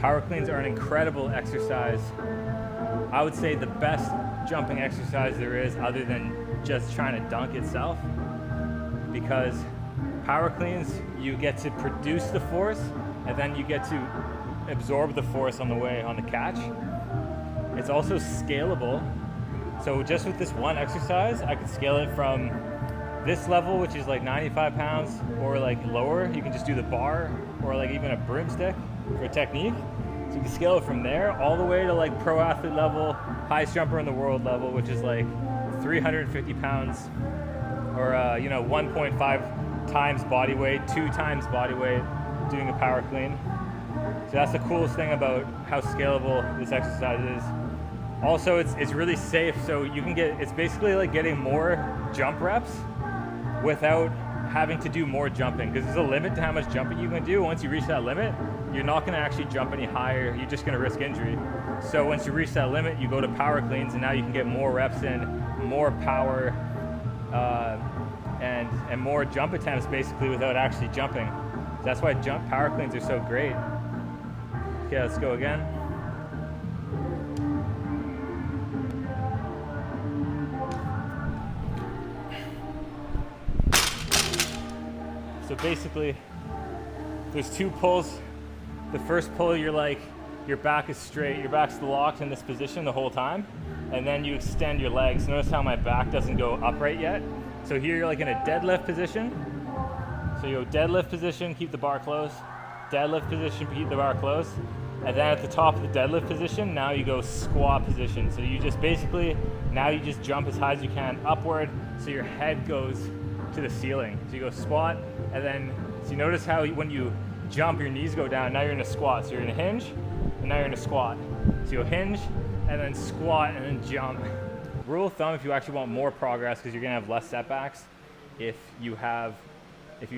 Power cleans are an incredible exercise. I would say the best jumping exercise there is, other than just trying to dunk itself, because power cleans, you get to produce the force and then you get to absorb the force on the way on the catch. It's also scalable. So just with this one exercise, I could scale it from this level, which is like 95 pounds, or like lower. You can just do the bar, or like even a broomstick for technique. So you can scale it from there all the way to like pro athlete level, highest jumper in the world level, which is like 350 pounds, or 1.5 times body weight, 2 times body weight, doing a power clean. So that's the coolest thing about how scalable this exercise is. Also, it's really safe, so you can it's basically like getting more jump reps without having to do more jumping, because there's a limit to how much jumping you can do. Once you reach that limit, you're not going to actually jump any higher. You're just going to risk injury. So once you reach that limit, you go to power cleans, and now you can get more reps in, more power, and more jump attempts basically without actually jumping. That's why power cleans are so great. Okay, let's go again. So basically, there's 2 pulls. The first pull, you're like, your back is straight, your back's locked in this position the whole time, and then you extend your legs. Notice how my back doesn't go upright yet. So here you're like in a deadlift position. So you go deadlift position, keep the bar closed. Deadlift position, keep the bar closed. And then at the top of the deadlift position, now you go squat position. So you just basically, now you just jump as high as you can upward, so your head goes to the ceiling. So you go squat, and then, so you notice how when you jump, your knees go down. Now you're in a squat. So you're in a hinge, and now you're in a squat. So you go hinge, and then squat, and then jump. Rule of thumb, if you actually want more progress, because you're gonna have less setbacks, if you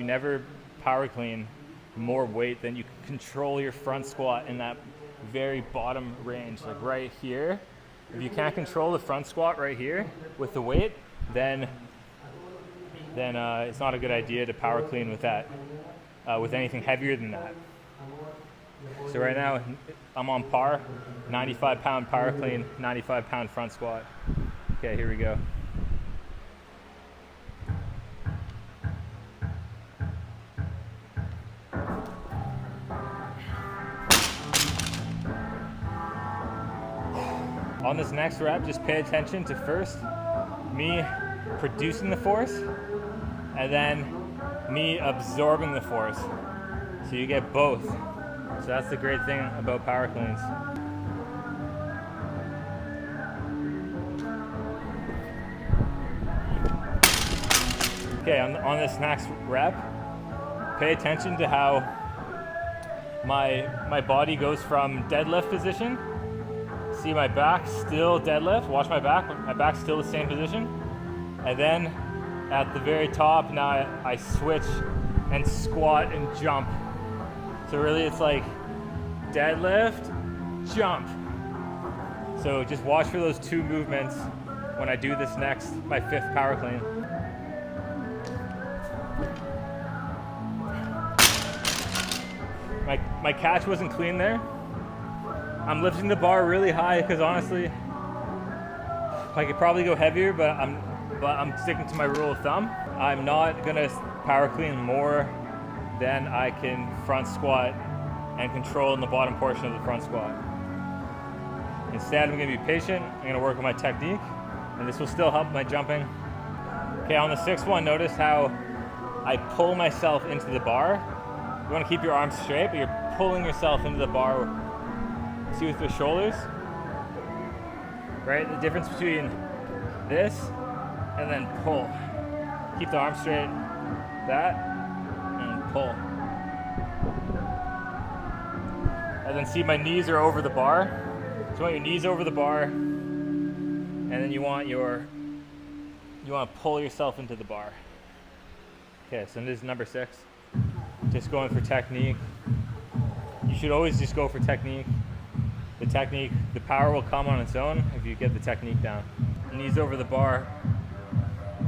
never power clean more weight, then you can control your front squat in that very bottom range, like right here. If you can't control the front squat right here with the weight, then it's not a good idea to power clean with that, with anything heavier than that. So right now, I'm on par, 95 pound power clean, 95 pound front squat. Okay, here we go. On this next rep, just pay attention to first me producing the force, and then me absorbing the force. So you get both. So that's the great thing about power cleans. Okay, on this next rep, pay attention to how my body goes from deadlift position. See my back still deadlift, watch my back's still the same position. And then at the very top, now I switch and squat and jump. So really it's like deadlift, jump. So just watch for those 2 movements when I do this next, my 5th power clean. My catch wasn't clean there. I'm lifting the bar really high because honestly, I could probably go heavier, but I'm sticking to my rule of thumb. I'm not gonna power clean more than I can front squat and control in the bottom portion of the front squat. Instead, I'm gonna be patient. I'm gonna work on my technique, and this will still help my jumping. Okay, on the 6th one, notice how I pull myself into the bar. You wanna keep your arms straight, but you're pulling yourself into the bar. See with the shoulders, right? The difference between this and then pull. Keep the arm straight, that, and pull. And then see my knees are over the bar. So you want your knees over the bar, and then you want to pull yourself into the bar. Okay, so this is number 6. Just going for technique. You should always just go for technique. The power will come on its own if you get the technique down. Knees over the bar,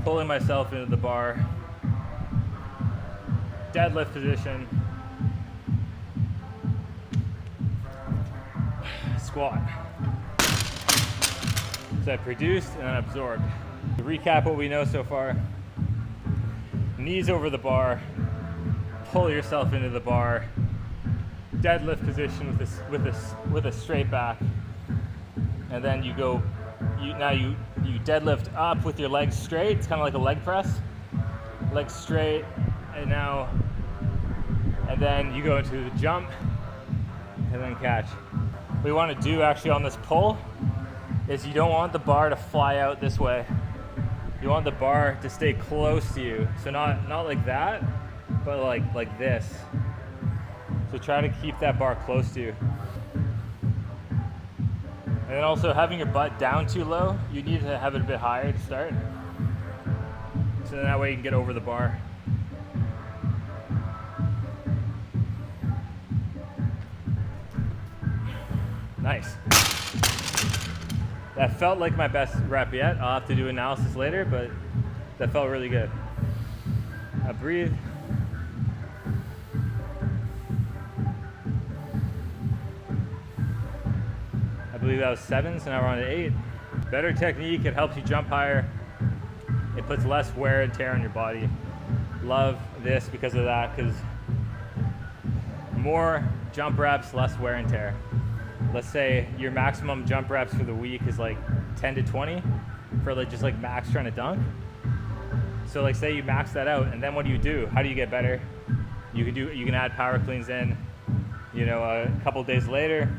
pulling myself into the bar, deadlift position, squat. So I produced and then absorbed. To recap what we know so far, knees over the bar, pull yourself into the bar, deadlift position with a straight back, and then you go, you deadlift up with your legs straight. It's kind of like a leg press, legs straight, and then you go into the jump and then catch. What we want to do actually on this pull is you don't want the bar to fly out this way. You want the bar to stay close to you. So not like that, but like this. So try to keep that bar close to you. And then also having your butt down too low, you need to have it a bit higher to start. So then that way you can get over the bar. Nice. That felt like my best rep yet. I'll have to do analysis later, but that felt really good. Now breathe. I believe that was 7, so now we're on to 8. Better technique, it helps you jump higher. It puts less wear and tear on your body. Love this because of that, because more jump reps, less wear and tear. Let's say your maximum jump reps for the week is like 10 to 20 for like just like max trying to dunk. So like say you max that out, and then what do? How do you get better? You can add power cleans in, a couple days later.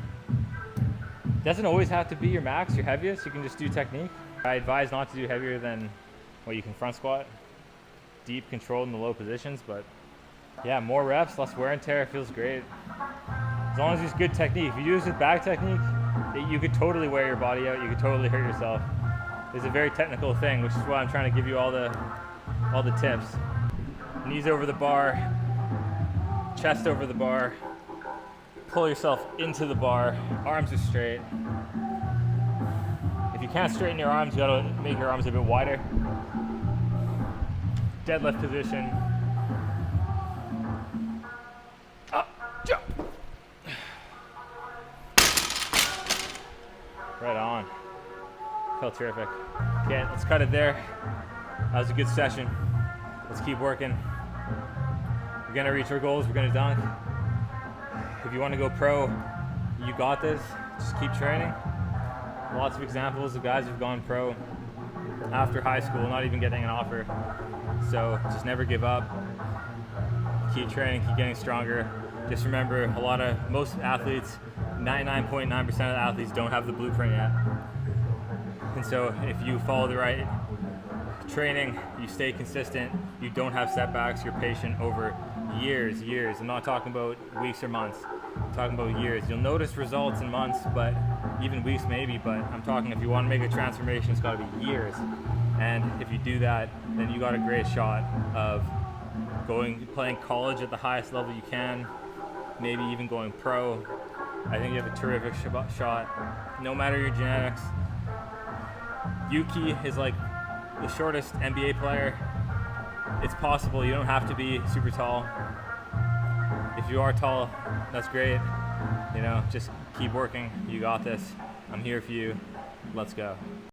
Doesn't always have to be your max, your heaviest. You can just do technique. I advise not to do heavier than what you can front squat. Deep, controlled in the low positions, but yeah, more reps, less wear and tear, feels great. As long as it's good technique. If you do this with bad technique, you could totally wear your body out. You could totally hurt yourself. It's a very technical thing, which is why I'm trying to give you all the tips. Knees over the bar, chest over the bar. Pull yourself into the bar. Arms are straight. If you can't straighten your arms, you gotta make your arms a bit wider. Deadlift position. Up, jump. Right on. Felt terrific. Okay, let's cut it there. That was a good session. Let's keep working. We're gonna reach our goals. We're gonna dunk. If you want to go pro, you got this. Just keep training. Lots of examples of guys who've gone pro after high school, not even getting an offer. So just never give up. Keep training, keep getting stronger. Just remember, most athletes, 99.9% of the athletes don't have the blueprint yet. And so if you follow the right training, you stay consistent, you don't have setbacks, you're patient over years. I'm not talking about weeks or months. I'm talking about years. You'll notice results in months, but even weeks maybe, but I'm talking if you want to make a transformation, it's got to be years. And if you do that, then you got a great shot of playing college at the highest level you can, maybe even going pro. I think you have a terrific shot, no matter your genetics. Yuki is like the shortest NBA player. It's possible. You don't have to be super tall. If you are tall, that's great. Just keep working. You got this. I'm here for you. Let's go.